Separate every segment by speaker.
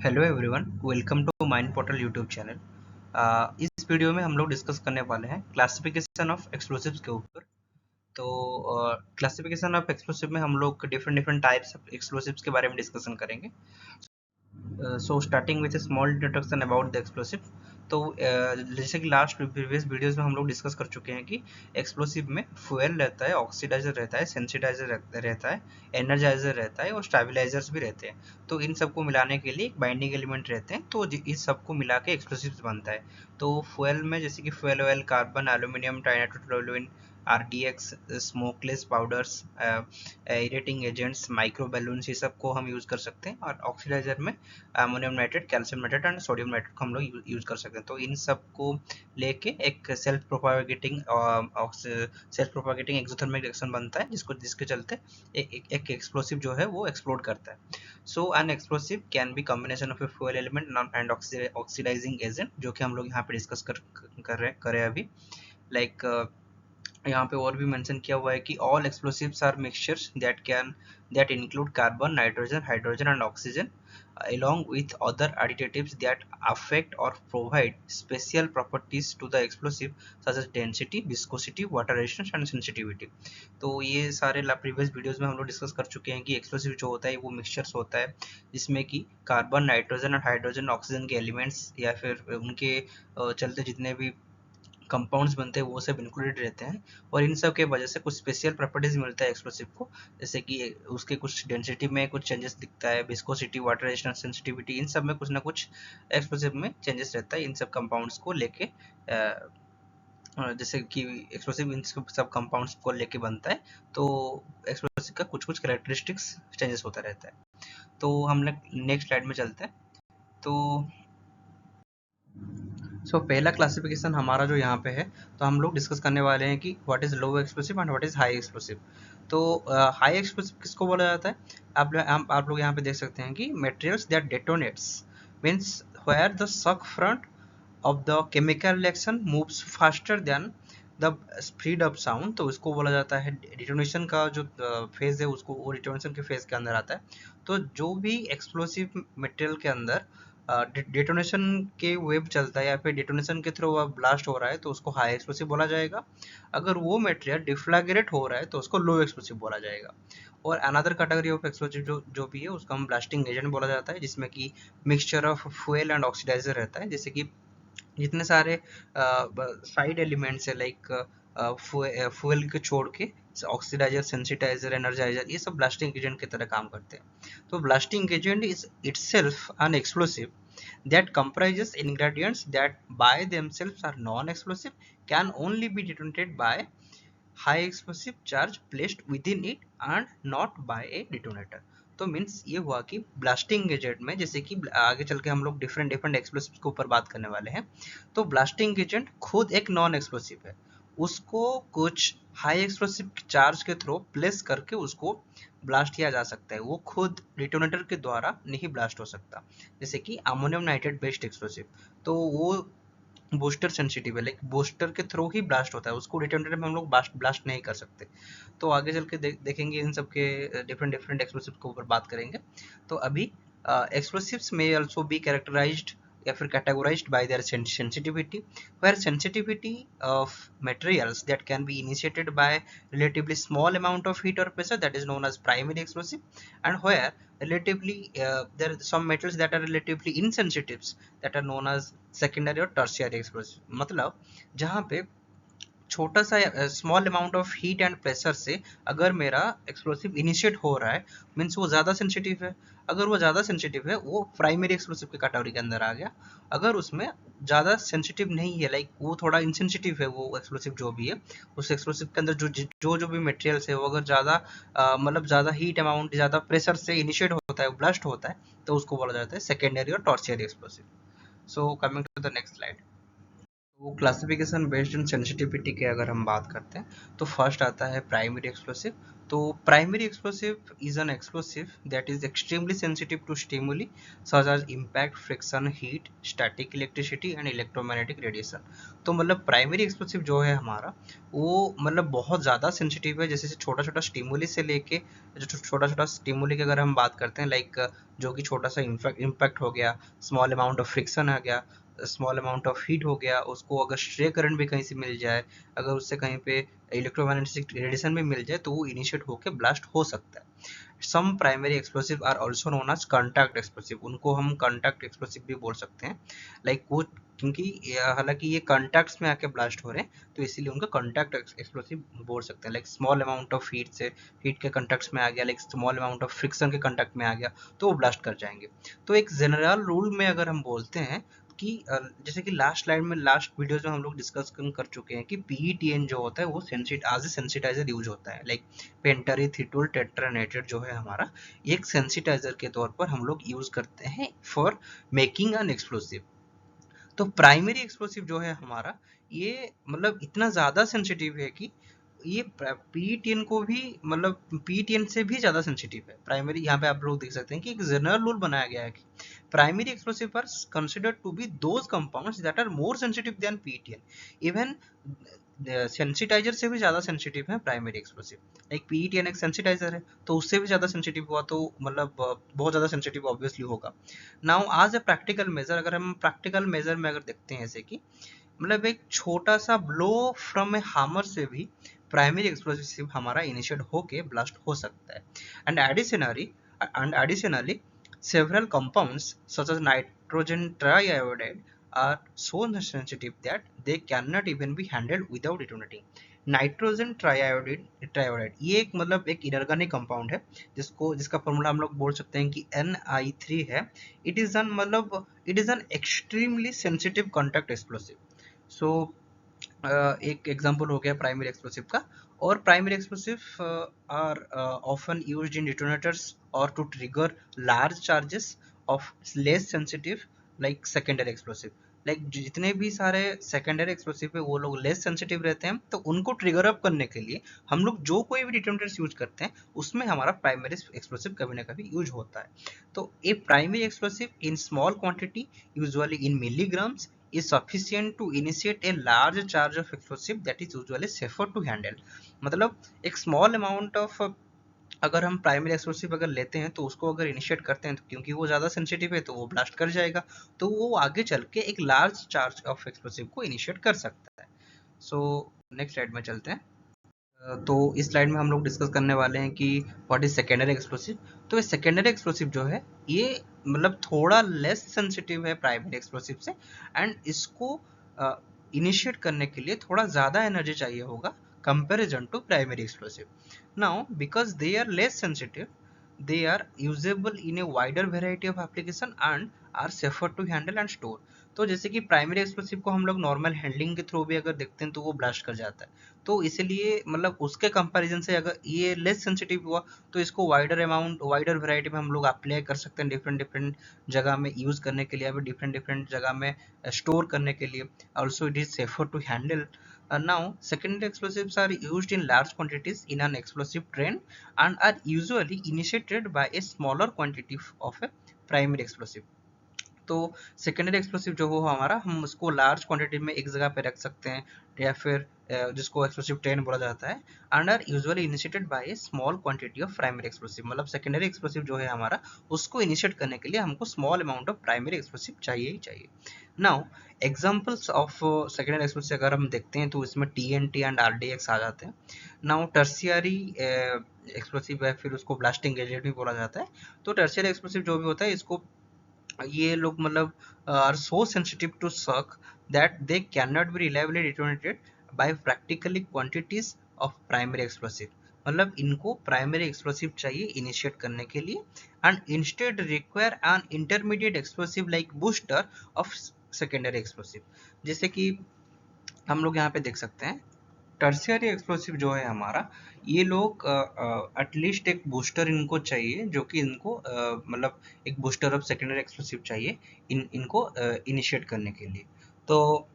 Speaker 1: Hello everyone, welcome to Mind Portal YouTube channel. इस वीडियो में हम लोग डिस्कस करने वाले हैं क्लासिफिकेशन ऑफ एक्सप्लोसिव्स के ऊपर। तो क्लासिफिकेशन ऑफ एक्सप्लोसिव में हम लोग different different types of explosives के बारे में डिस्कशन करेंगे। So starting with small introduction about the explosive. तो जैसे कि लास्ट प्रीवियस वीडियोस में हम लोग डिस्कस कर चुके हैं कि एक्सप्लोसिव में फ्यूल रहता है, ऑक्सीडाइजर रहता है, सेंसिटाइजर रहता है, एनर्जाइजर रहता है और स्टेबलाइजर्स भी रहते हैं। तो इन सबको मिलाने के लिए एक बाइंडिंग एलिमेंट रहते हैं, तो इस सबको मिला के एक्सप्लोसिव बनता है। तो फ्यूल में जैसे कि fuel oil, carbon, aluminium, trinitrotoluene, RDX, smokeless powders, aerating agents, micro balloons, ये सब को हम यूज़ कर सकते हैं। और ऑक्सीडाइजर में ammonium nitrate, calcium nitrate and sodium nitrate को हम लोग यूज़ कर सकते हैं। तो इन सब को लेके एक सेल्फ प्रोपागेटिंग एक्सोथर्मिक रिएक्शन बनता है, जिसके चलते एक एक्सप्लोसिव जो है वो एक्सप्लोड करता है। So an explosive can be combination of a fuel element and oxidizing agent, जो कि हम लोग यहाँ पे डिस्कस कर रहे हैं अभी। लाइक यहाँ पे और भी मेंशन किया हुआ है कि all explosives are mixtures that include carbon, nitrogen, hydrogen and oxygen along with other additives that affect or provide special properties to the explosive such as density, viscosity, water resistance and sensitivity। तो ये सारे previous videos में हम लोग discuss कर चुके हैं कि एक्सप्लोसिव जो होता है वो मिक्सचर्स होता है, जिसमें कि कार्बन, नाइट्रोजन और हाइड्रोजन, ऑक्सीजन के एलिमेंट्स या फिर उनके चलते जितने भी कंपाउंड्स बनते हैं वो सब इंक्लूडेड रहते हैं। और इन सब के वजह से कुछ स्पेशल प्रॉपर्टीज मिलता है एक्सप्लोसिव को, जैसे कि उसके कुछ डेंसिटी में कुछ चेंजेस दिखता है, विस्कोसिटी, वाटर रेजिस्टेंस, सेंसिटिविटी, इन सब में कुछ ना कुछ एक्सप्लोसिव में चेंजेस रहता है इन सब कंपाउंड्स को लेके। जैसे कि एक्सप्लोसिव इन सब कंपाउंड्स को लेके बनता है, तो एक्सप्लोसिव का कुछ कुछ कैरेक्टरिस्टिक्स चेंजेस होता रहता है। तो हम लोग नेक्स्ट स्लाइड में चलते हैं। तो पहला क्लासिफिकेशन हमारा जो यहाँ पे है, तो हम लोग डिस्कस करने वाले हैं कि what is low explosive and what is high explosive. तो हाई एक्सप्लोसिव किसको बोला जाता है? आप लोग यहाँ पे देख सकते हैं कि materials that detonates means where the shock front of the chemical reaction moves faster than the speed of sound, तो इसको बोला जाता है डिटोनेशन का जो फेज है, उसको वो डिटोनेशन के फेज के अंदर आता है। तो जो भी एक्सप्लोसिव मटेरियल के अंदर डेटोनेशन के वेव चलता है या फिर डेटोनेशन के थ्रू वह ब्लास्ट हो रहा है, तो उसको हाई एक्सप्लोसिव बोला जाएगा। अगर वो मटेरियल डिफ्लैग्रेट हो रहा है तो उसको लो एक्सप्लोसिव बोला जाएगा। और अनदर कैटेगरी ऑफ एक्सप्लोसिव जो भी है उसको हम ब्लास्टिंग एजेंट बोला जाता है, जिसमें कि mixture of fuel and oxidiser रहता है। जैसे कि जितने सारे साइड एलिमेंट्स है, लाइक फ्यूल के छोड़ के ऑक्सीडाइजर, सेंसिटाइजर, एनर्जाइजर, ये सब ब्लास्टिंग एजेंट की तरह काम करते हैं। तो blasting agent is itself an explosive that comprises ingredients that by themselves are non-explosive, can only be detonated by high explosive charge placed within it and not by a detonator। तो means ये हुआ कि blasting agent में, जैसे कि आगे चल के हम लोग डिफरेंट डिफरेंट एक्सप्लोसिव के ऊपर बात करने वाले हैं, तो ब्लास्टिंग एजेंट खुद एक नॉन एक्सप्लोसिव है, उसको कुछ हाई एक्सप्लोसिव चार्ज के थ्रू प्लेस करके उसको ब्लास्ट किया जा सकता है, वो खुद डिटोनेटर के द्वारा नहीं ब्लास्ट हो सकता। जैसे कि अमोनियम नाइट्रेट बेस्ड एक्सप्लोसिव, तो वो बूस्टर सेंसिटिव है, लाइक बूस्टर के थ्रू ही ब्लास्ट होता है, उसको डिटोनेटर में हम लोग ब्लास्ट नहीं कर सकते। तो आगे चल के देखेंगे इन सब के डिफरेंट डिफरेंट एक्सप्लोसिव के ऊपर बात करेंगे। तो अभी एक्सप्लोसिव्स में आल्सो बी कैरेक्टराइज्ड या फिर categorized by their sensitivity, where sensitivity of materials that can be initiated by relatively small amount of heat or pressure, that is known as primary explosive, and where relatively there are some metals that are relatively insensitive, that are known as secondary और tertiary explosive. मतलब जहाँ पे छोटा सा small amount of heat and pressure से अगर मेरा explosive initiate हो रहा है, मीन्स वो ज़्यादा सेंसिटिव है। अगर वो ज़्यादा सेंसिटिव है, वो प्राइमरी एक्सप्लोसिव की कैटेगरी के अंदर आ गया। अगर उसमें ज़्यादा सेंसिटिव नहीं है, लाइक वो थोड़ा इनसेंसिटिव है, वो एक्सप्लोसिव जो भी है, उस एक्सप्लोसिव के अंदर जो भी मटेरियल्स है वो अगर ज़्यादा मतलब ज़्यादा हीट अमाउंट, ज़्यादा प्रेशर से इनिशिएट होता है, ब्लास्ट होता है, तो उसको बोला जाता है सेकेंडरी और tertiary explosive. So coming to the next slide. तो क्लासिफिकेशन बेस्ड ऑन सेंसिटिविटी की अगर हम बात करते हैं, तो फर्स्ट आता है प्राइमरी एक्सप्लोसिव। तो primary explosive is an explosive that is extremely sensitive to stimuli such as impact, friction, heat, static electricity and electromagnetic radiation. तो मतलब प्राइमरी एक्सप्लोसिव जो है हमारा वो मतलब बहुत ज़्यादा सेंसिटिव है, जैसे छोटा छोटा स्टिमुली से लेके जो छोटा छोटा स्टिमुली की अगर हम बात करते हैं, लाइक जो कि छोटा सा इम्पैक्ट हो गया, स्मॉल अमाउंट ऑफ फ्रिक्शन आ गया, स्मॉल अमाउंट ऑफ हीट हो गया, उसको अगर स्ट्रे करंट भी कहीं से मिल जाए, अगर उससे कहीं पे इलेक्ट्रोमैग्नेटिक रेडिएशन भी मिल जाए, तो वो इनिशिएट होकर ब्लास्ट हो सकता है। Some primary explosive are also known as contact explosive, उनको हम कॉन्टैक्ट एक्सप्लोसिव भी बोल सकते हैं। लाइक वो क्योंकि हालांकि ये कॉन्टैक्ट्स में आके ब्लास्ट हो रहे हैं, तो इसीलिए उनका कॉन्टैक्ट एक्सप्लोसिव बोल सकते हैं। Like small amount of heat से हीट के कॉन्टैक्ट्स में आ गया, like small amount of friction के कॉन्टैक्ट में आ गया, तो वो ब्लास्ट कर जाएंगे। तो एक जनरल रूल में अगर हम बोलते हैं कि जैसे कि लास्ट स्लाइड में, लास्ट वीडियोस में हम लोग डिस्कस कर चुके हैं कि पीईटीएन जो होता है वो एज ए सेंसिटाइजर यूज होता है। लाइक पेंटारीथिटोल टेट्रानेटेड जो है हमारा, एक सेंसिटाइजर के तौर पर हम लोग यूज करते हैं फॉर मेकिंग एन एक्सप्लोसिव। तो प्राइमरी एक्सप्लोसिव जो है हमारा, ये मतलब इतना ज़्यादा सेंसिटिव है कि ये पीईटीएन को भी, मतलब पीईटीएन से भी ज़्यादा सेंसिटिव है प्राइमरी। यहाँ पे आप लोग देख सकते हैं कि एक जनरल रूल बनाया गया है कि primary explosive are considered to be those compounds that are more sensitive than PETN. Even sensitizer से भी ज़्यादा सेंसिटिव है प्राइमरी एक्सप्लोसिव। एक पीईटीएन एक सेंसिटाइजर है, तो उससे भी ज़्यादा सेंसिटिव हुआ तो मतलब बहुत ज़्यादा सेंसिटिव ऑब्वियसली होगा। नाउ आज ए प्रैक्टिकल मेजर, अगर हम प्रैक्टिकल मेजर में अगर देखते हैं, जैसे कि मतलब एक छोटा सा ब्लो फ्रॉम ए हैमर से भी प्राइमरी एक्सप्लोसिव हमारा इनिशिएट होके ब्लास्ट हो सकता है। And additionally several compounds such as nitrogen triiodide are so sensitive that they cannot even be handled without detonating. Nitrogen triiodide ये एक मतलब एक इनऑर्गेनिक कंपाउंड है, जिसका फॉर्मूला हम लोग बोल सकते हैं कि Ni3 है। इट इज एन मतलब it is an extremely sensitive contact explosive. So एक एग्जांपल हो गया प्राइमरी एक्सप्लोसिव का। और primary explosive are often used in detonators और to trigger large charges of less sensitive like secondary explosive. Like जितने भी सारे सेकेंडरी एक्सप्लोसिव है वो लोग लेस सेंसिटिव रहते हैं, तो उनको ट्रिगर अप करने के लिए हम लोग जो कोई भी डिटोनेटर्स यूज करते हैं उसमें हमारा प्राइमरी एक्सप्लोसिव कभी ना कभी यूज होता है। तो a primary explosive in small quantity, usually in milligrams, is sufficient to initiate a large charge of explosive that is usually safer to handle। मतलब एक small amount of अगर हम प्राइमरी एक्सप्लोसिव अगर लेते हैं तो उसको अगर इनिशिएट करते हैं, तो क्योंकि वो ज़्यादा सेंसिटिव है तो वो ब्लास्ट कर जाएगा, तो वो आगे चल के एक लार्ज चार्ज ऑफ एक्सप्लोसिव को इनिशिएट कर सकता है। सो नेक्स्ट स्लाइड में चलते हैं। तो इस स्लाइड में हम लोग डिस्कस करने वाले हैं कि व्हाट इज सेकेंडरी एक्सप्लोसिव। तो ये सेकेंडरी एक्सप्लोसिव जो है ये मतलब थोड़ा लेस सेंसिटिव है प्राइमरी एक्सप्लोसिव से, एंड इसको इनिशिएट करने के लिए थोड़ा ज़्यादा एनर्जी चाहिए होगा comparison to primary explosive. Now because they are less sensitive, they are usable in a wider variety of application and are safer to handle and store। तो जैसे कि प्राइमरी एक्सप्लोसिव को हम लोग नॉर्मल हैंडलिंग के through भी अगर देखते हैं तो वो ब्लास्ट कर जाता है, तो इसलिए मतलब उसके कंपैरिजन से अगर ये लेस सेंसिटिव हुआ तो इसको वाइडर वैरायटी में हम लोग अप्लाई कर सकते हैं, डिफरेंट डिफरेंट जगह में यूज करने के लिए, अभी डिफरेंट डिफरेंट जगह में स्टोर करने के लिए। Also it is safer to handle. Now secondary explosives are used in large quantities in an explosive train and are usually initiated by a smaller quantity of a primary explosive। तो secondary explosive जो हो हमारा, हम उसको large quantity में एक जगह पे रख सकते हैं, या फिर जिसको एक्सप्लोसिव ट्रेन बोला जाता है, and are usually initiated by a small quantity of primary explosive. मतलब सेकेंडरी एक्सप्लोसिव जो है हमारा, उसको इनिशिएट करने के लिए हमको small amount of primary explosive चाहिए ही चाहिए। Now examples of secondary explosive अगर हम देखते हैं तो इसमें टीएनटी एंड आरडीएक्स आ जाते हैं। नाउ टर्शियरी एक्सप्लोसिव है, फिर उसको ब्लास्टिंग एजेंट भी बोला जाता है। तो टर्शियरी एक्सप्लोसिव जो भी होता है, इसको ये लोग मतलब are so sensitive to shock that they can not be reliably detonated by practically quantities of primary explosive. मतलब इनको प्राइमरी एक्सप्लोसिव चाहिए इनिशिएट करने के लिए, and instead require an intermediate explosive like booster of secondary explosive. जैसे कि हम लोग यहाँ पे देख सकते हैं, टर्शियरी एक्सप्लोसिव जो है हमारा, ये लोग एटलीस्ट एक बूस्टर इनको चाहिए, जो कि इनको मतलब एक बूस्टर ऑफ सेकेंडरी एक्सप्लोसिव चाहिए इनको इनिशिएट करने के लिए। तो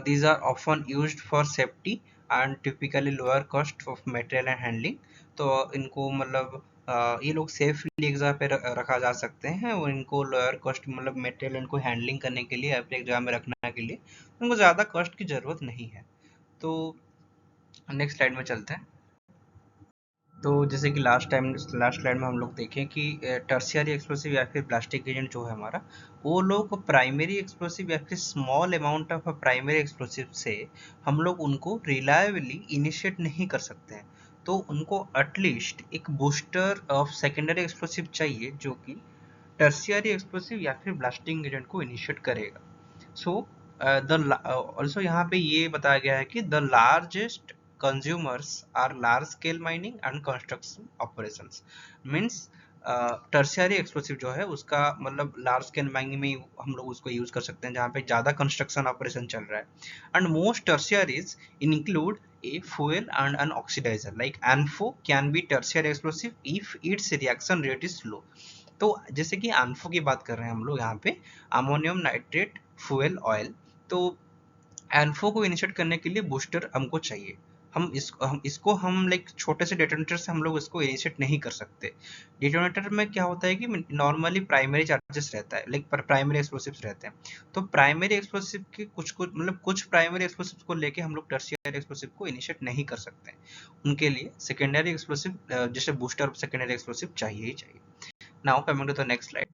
Speaker 1: these are often used for safety and typically lower cost of material and handling. तो इनको मतलब ये लोग सेफली एक जगह पे रखा जा सकते हैं, और इनको लोअर कॉस्ट मतलब मटेरियल इनको हैंडलिंग करने के लिए अपने एक जगह में रखने के लिए उनको ज़्यादा कॉस्ट की ज़रूरत नहीं है। तो नेक्स्ट स्लाइड में चलते हैं। तो जैसे कि लास्ट स्लाइड में हम लोग देखें कि टर्शियरी एक्सप्लोसिव या फिर प्लास्टिक एजेंट जो है हमारा, वो लोग प्राइमरी एक्सप्लोसिव या फिर small amount of primary explosive से हम लोग उनको रिलायबली इनिशिएट नहीं कर सकते हैं। तो उनको एटलीस्ट एक बूस्टर ऑफ सेकेंडरी एक्सप्लोसिव चाहिए जो कि टर्शियरी एक्सप्लोसिव या फिर ब्लास्टिंग एजेंट को इनिशिएट करेगा। सो द ऑल्सो यहाँ पे ये बताया गया है कि the largest consumers are large scale mining and construction operations, means tertiary explosive जो है उसका मतलब लार्ज स्केल माइनिंग में हम लोग उसको यूज कर सकते हैं जहाँ पे ज़्यादा कंस्ट्रक्शन ऑपरेशन चल रहा है। And most tertiaries include a fuel and an oxidizer like ANFO can be tertiary explosive if its reaction rate is low। तो जैसे कि ANFO की बात कर रहे हैं हम लोग यहाँ पे, अमोनियम नाइट्रेट फ्यूल ऑयल। तो एनफो को इनिशिएट करने के लिए बूस्टर हमको चाहिए। हम लाइक छोटे से डेटोनेटर से हम लोग इसको इनिशिएट नहीं कर सकते। डेटोनेटर में क्या होता है कि नॉर्मली प्राइमरी चार्जेस रहता है, लाइक प्राइमरी एक्सप्लोसिव्स रहते हैं। तो प्राइमरी एक्सप्लोसिव के कुछ कुछ मतलब कुछ प्राइमरी एक्सप्लोसिव को लेके हम लोग टर्शियरी एक्सप्लोसिव को इनिशिएट नहीं कर सकते। उनके लिए सेकेंडरी एक्सप्लोसिव जैसे बूस्टर सेकेंडरी एक्सप्लोसिव चाहिए ही चाहिए। Now coming to the next slide.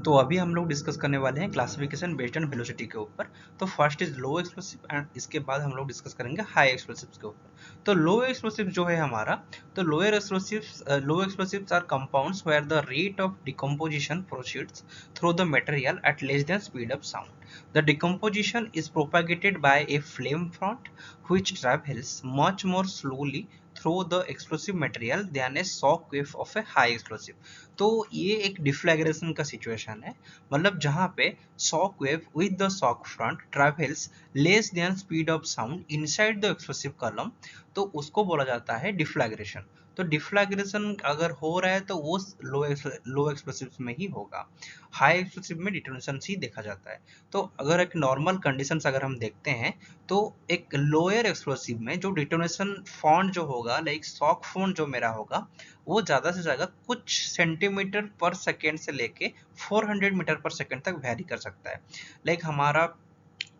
Speaker 1: तो अभी हम लोग डिस्कस करने वाले हैं क्लासिफिकेशन बेस्ड ऑन वेलोसिटी के ऊपर। तो first is low explosive and इसके बाद हम लोग डिस्कस करेंगे हाई एक्सप्लोसिव के ऊपर। तो लो एक्सप्लोसिव जो है हमारा, तो low explosives are compounds where the rate of decomposition proceeds through the material at less than speed of sound. The decomposition is propagated by a flame front which travels much more slowly through the explosive material than a shock wave of a high explosive। तो ये एक डिफ्लैग्रेशन का situation है, मतलब जहाँ पे shock wave with the shock front travels less than speed of sound inside the explosive column, तो उसको बोला जाता है डिफ्लैग्रेशन। तो डिफ्लैग्रेशन अगर हो रहा है तो वो लो एक्सप्लोसिव में ही होगा। हाई एक्सप्लोसिव में डिटोनेशन ही देखा जाता है। तो अगर एक नॉर्मल कंडीशंस अगर हम देखते हैं, तो एक लोअर एक्सप्लोसिव में जो डिटोनेशन फॉन्ट जो होगा, लाइक शॉक फॉन्ट जो मेरा होगा, वो ज़्यादा से ज़्यादा कुछ सेंटीमीटर पर सेकेंड से लेके 400 मीटर पर सेकेंड तक वेरी कर सकता है। लाइक हमारा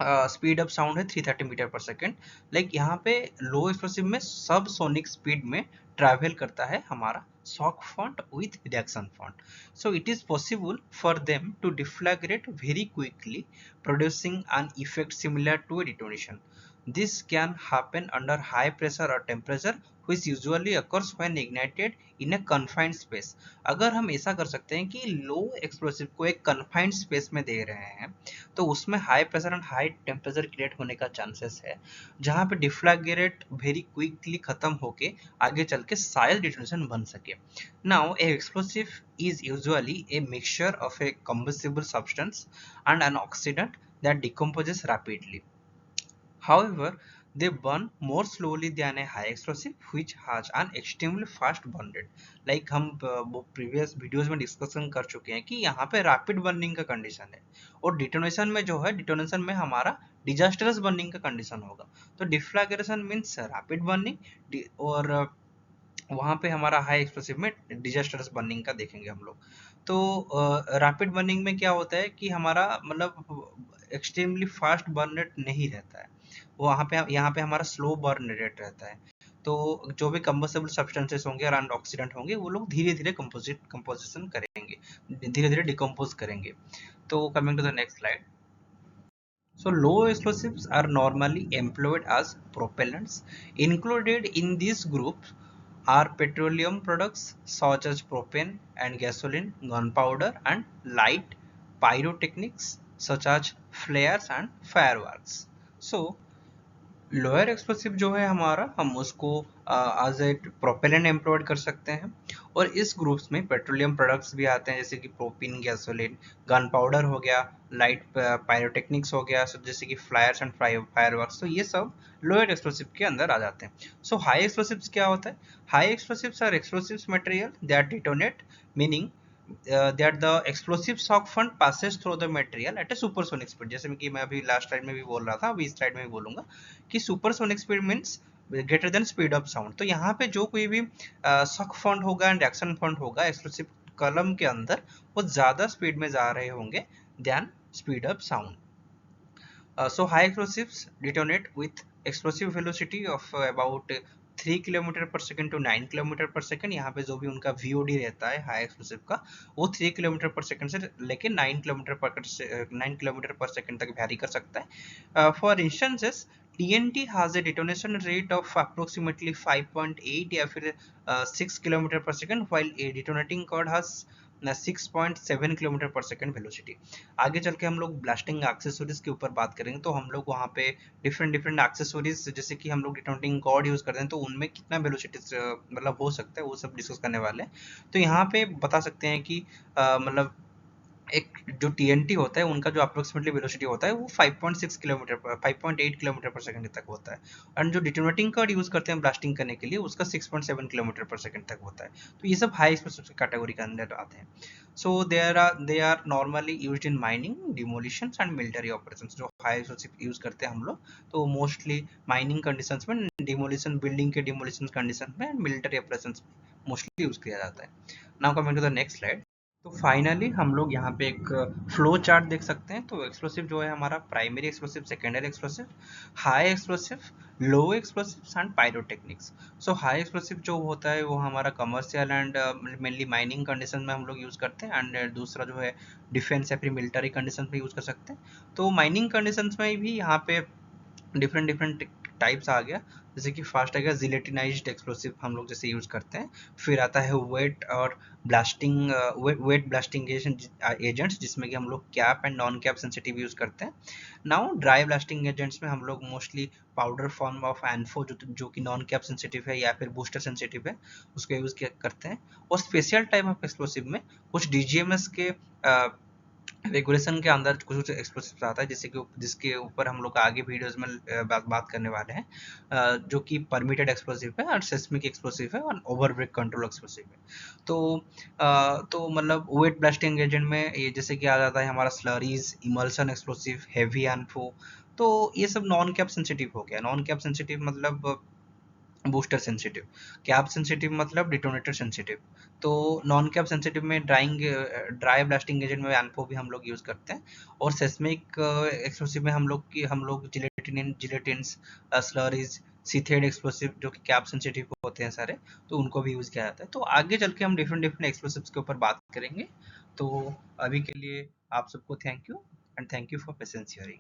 Speaker 1: स्पीड ऑफ साउंड है 330 मीटर पर सेकेंड। लाइक यहाँ पे लो एक्सप्लोसिव में सब सोनिक स्पीड में ट्रैवल करता है हमारा shock font with reaction font. So it is possible for them to deflagrate very quickly, producing an effect similar to a detonation. This can happen under high pressure or temperature, which usually occurs when ignited in a confined space। अगर हम ऐसा कर सकते हैं कि लो explosive को एक confined space में दे रहे हैं, तो उसमें high pressure and high temperature create होने का चांसेस है, जहाँ पे डिफ्लैग्रेट वेरी क्विकली खत्म होके आगे चल के शायद डिटोनेशन बन सके। Now, a explosive is usually a mixture of a combustible substance and an oxidant that decomposes rapidly. However, they burn more slowly than a high explosive which has an extremely fast burn rate। Like हम previous videos में discussion कर चुके हैं कि यहाँ पे rapid burning का condition है, और डिटोनेशन में जो है, डिटोनेशन में हमारा डिजास्टरस बर्निंग का कंडीशन होगा। तो डिफ्लैग्रेशन मीन्स रैपिड बर्निंग, और वहाँ पे हमारा हाई एक्सप्लोसिव में डिजास्टरस बर्निंग का देखेंगे हम लोग। तो रैपिड बर्निंग में क्या होता है कि हमारा मतलब एक्सट्रीमली फास्ट बर्न रेट नहीं रहता है, वहाँ पे यहाँ पे हमारा स्लो बर्न रेट रहता है। तो जो भी कंबस्टेबल सब्सटेंसेस होंगे और ऑक्सीडेंट होंगे, वो लोग धीरे धीरे कंपोजिशन करेंगे, धीरे धीरे डिकम्पोज करेंगे। तो coming to the next slide. So low explosives are normally employed as propellants. Included in this group are petroleum products such as propane and gasoline, gunpowder, and light pyrotechnics such as flares and fireworks। So lower explosive जो है हमारा, हम उसको as a propellant employed कर सकते हैं, और इस ग्रुप्स में पेट्रोलियम प्रोडक्ट्स भी आते हैं जैसे कि प्रोपिन, गैसोलीन, गन पाउडर हो गया, लाइट पायरोटेक्निक्स हो गया, जैसे कि फ्लायर्स एंड फायरवर्क्स। तो ये सब लोअर एक्सप्लोसिव के अंदर आ जाते हैं। सो हाई एक्सप्लोसिव्स क्या होता है? High explosives are explosives material that detonate, meaning that the explosive shock front passes through the material at a supersonic speed. जैसे कि मैं अभी लास्ट स्लाइड में भी बोल रहा था, अभी इस स्लाइड में भी बोलूंगा कि supersonic speed means greater than speed of sound. तो यहाँ पे जो कोई भी शॉक फ्रंट होगा एंड रिएक्शन फ्रंट होगा एक्सप्लोसिव कॉलम के अंदर, वो ज्यादा स्पीड में जा रहे होंगे than speed of sound. So high explosives detonate with explosive velocity of about 3 kilometre पर सेकंड टू 9 किलोमीटर पर सेकंड। यहाँ पे जो भी उनका VOD रहता है हाई एक्सप्लोसिव का, वो 3 किलोमीटर पर सेकंड से लेके 9 किलोमीटर पर सेकंड तक वैरी कर सकता है। For instances TNT has a detonation rate of approximately 5.8 या फिर 6 किलोमीटर पर second, while a detonating cord has 6.7 kilometre पर सेकंड वेलोसिटी। आगे चल के हम लोग ब्लास्टिंग एक्सेसरीज के ऊपर बात करेंगे, तो हम लोग वहाँ पे डिफरेंट एक्सेसरीज, जैसे कि हम लोग डिटोनेटिंग कॉर्ड यूज करते हैं, तो उनमें कितना वेलोसिटी मतलब हो सकता है, वो सब डिस्कस करने वाले हैं। तो यहाँ पे बता सकते हैं कि मतलब एक जो TNT होता है उनका जो अप्रोक्सीमेटली वेलोसिटी होता है वो 5.6 किलोमीटर 5.8 किलोमीटर पर सेकंड तक होता है, एंड जो डिटोनेटिंग कार्ड यूज करते हैं ब्लास्टिंग करने के लिए उसका 6.7 किलोमीटर पर सेकंड तक होता है। तो ये सब हाई एक्सप्लोसिव कैटेगरी के अंदर आते हैं। So they are normally used in mining, demolitions and military operations. जो हाई एक्सप्लोसिव यूज करते हैं हम लोग, तो मोस्टली माइनिंग कंडीशंस में, डिमोलिशन बिल्डिंग के डिमोलिशन कंडीशन में, मिलिट्री ऑपरेशंस में मोस्टली यूज किया जाता है। Now coming to the next slide. तो फाइनली हम लोग यहाँ पे एक फ्लो चार्ट देख सकते हैं। तो एक्सप्लोसिव जो है हमारा primary explosive, secondary explosive, high explosive, low explosive and pyrotechnics. So high explosive जो होता है वो हमारा commercial and mainly mining condition में हम लोग यूज करते हैं, एंड दूसरा जो है डिफेंस या फिर मिलिट्री कंडीशन में यूज कर सकते हैं। तो माइनिंग कंडीशन में भी यहाँ पे डिफरेंट टाइप्स आ गया, जैसे कि फर्स्ट आ गया जिलेटिनाइज्ड एक्सप्लोसिव, हम लोग जैसे यूज करते हैं। फिर आता है वेट और ब्लास्टिंग, वेट ब्लास्टिंग एजेंट्स, जिसमें कि हम लोग cap and non cap sensitive use करते हैं। नाउ ड्राई ब्लास्टिंग एजेंट्स में हम लोग mostly powder form of NFO जो कि नॉन कैप सेंसिटिव है या फिर बूस्टर सेंसिटिव है, उसका यूज करते हैं। और स्पेशल टाइप ऑफ एक्सप्लोसिव में कुछ DGMS के रेगुलेशन के अंदर कुछ एक्सप्लोसिव आता है, जैसे कि जिसके ऊपर हम लोग आगे वीडियोस में बात करने वाले हैं, जो कि परमिटेड एक्सप्लोसिव है और सेस्मिक एक्सप्लोसिव है और ओवरब्रेक कंट्रोल एक्सप्लोसिव है। तो मतलब वेट ब्लास्टिंग एजेंट में ये जैसे कि आ जाता है हमारा स्लरीज, इमल्सन एक्सप्लोसिव, हेवी एनफो। तो ये सब नॉन कैप सेंसिटिव हो गया। नॉन कैप सेंसिटिव मतलब बूस्टर सेंसिटिव, कैप सेंसिटिव मतलब डिटोनेटर सेंसिटिव। तो नॉन कैप सेंसिटिव में ड्राई ब्लास्टिंग एजेंट में एनफो भी हम लोग यूज करते हैं, और सेस्मिक एक्सप्लोसिव में हम लोग जिलेटिन्स, स्लरीज, सीथेड एक्सप्लोसिव जो कि कैप सेंसिटिव होते हैं सारे, तो उनको भी यूज किया जाता है। तो आगे चल के हम डिफरेंट एक्सप्लोसिव्स के ऊपर बात करेंगे। तो अभी के लिए आप सबको thank you, and thank you for patience hearing.